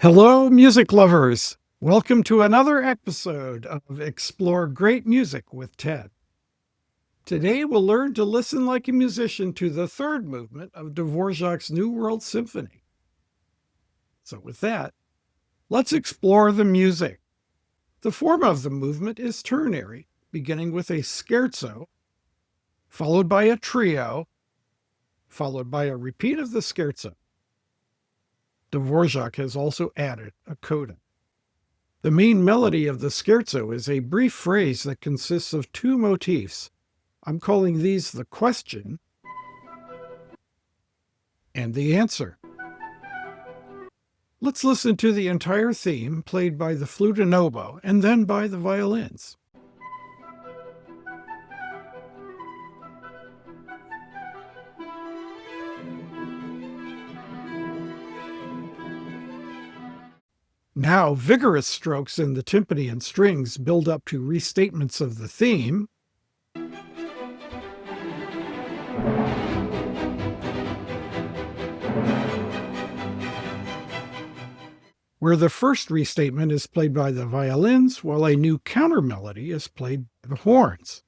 Hello, music lovers. Welcome to another episode of Explore Great Music with Ted. Today we'll learn to listen like a musician to the third movement of Dvorak's New World Symphony. So with that, let's explore the music. The form of the movement is ternary, beginning with a scherzo, followed by a trio, followed by a repeat of the scherzo. Dvorak has also added a coda. The main melody of the scherzo is a brief phrase that consists of two motifs. I'm calling these the question and the answer. Let's listen to the entire theme played by the flute and oboe and then by the violins. Now, vigorous strokes in the timpani and strings build up to restatements of the theme. Where the first restatement is played by the violins, while a new counter melody is played by the horns.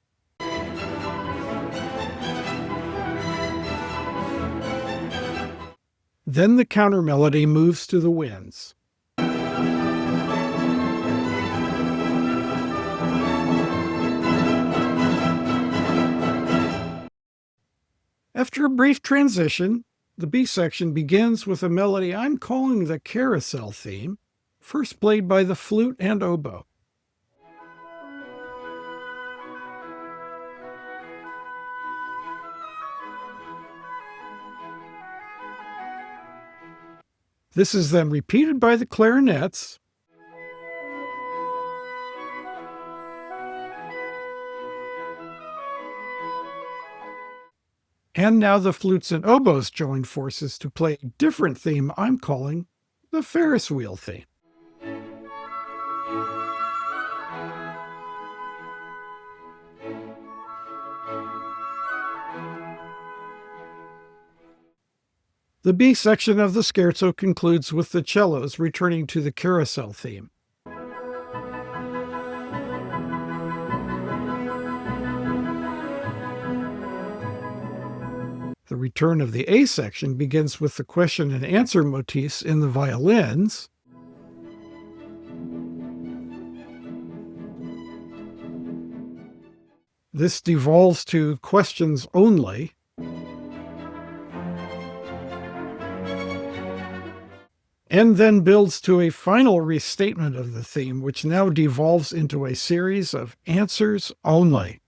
Then the counter melody moves to the winds. After a brief transition, the B section begins with a melody I'm calling the carousel theme, first played by the flute and oboe. This is then repeated by the clarinets, and now the flutes and oboes join forces to play a different theme I'm calling the Ferris wheel theme. The B section of the scherzo concludes with the cellos returning to the carousel theme. The return of the A section begins with the question and answer motifs in the violins. This devolves to questions only. And then builds to a final restatement of the theme, which now devolves into a series of answers only.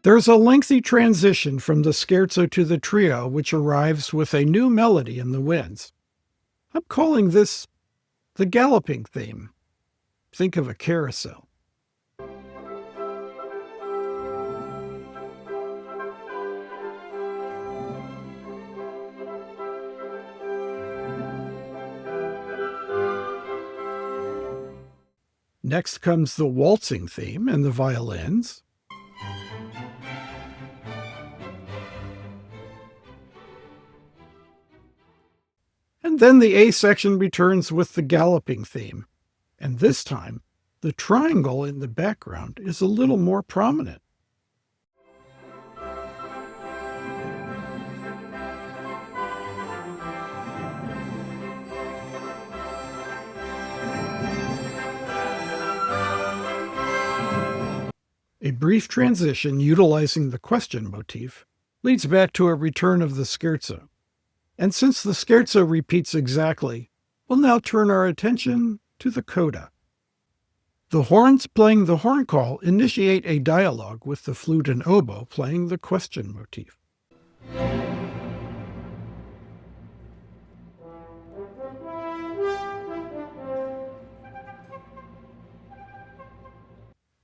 There's a lengthy transition from the scherzo to the trio, which arrives with a new melody in the winds. I'm calling this the galloping theme. Think of a carousel. Next comes the waltzing theme and the violins. And then the A section returns with the galloping theme. And this time, the triangle in the background is a little more prominent. A brief transition utilizing the question motif leads back to a return of the scherzo. And since the scherzo repeats exactly, we'll now turn our attention to the coda. The horns playing the horn call initiate a dialogue with the flute and oboe playing the question motif.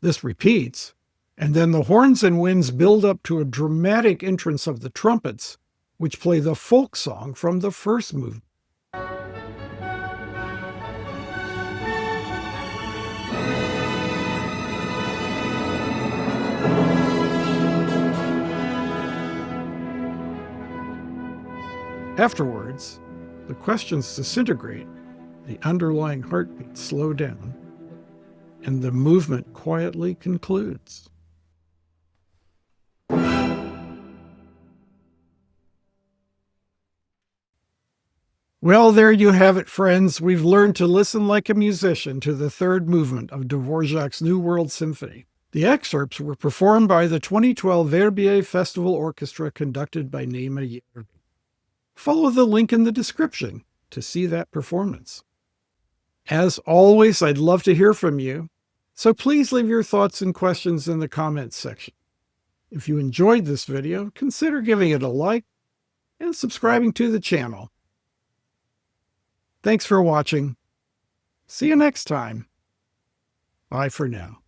This repeats, and then the horns and winds build up to a dramatic entrance of the trumpets, which play the folk song from the first movement. Afterwards, the questions disintegrate, the underlying heartbeat slow down, and the movement quietly concludes. Well, there you have it, friends. We've learned to listen like a musician to the third movement of Dvorak's New World Symphony. The excerpts were performed by the 2012 Verbier Festival Orchestra conducted by Nema Järvi. Follow the link in the description to see that performance. As always, I'd love to hear from you, so please leave your thoughts and questions in the comments section. If you enjoyed this video, consider giving it a like and subscribing to the channel. Thanks for watching. See you next time. Bye for now.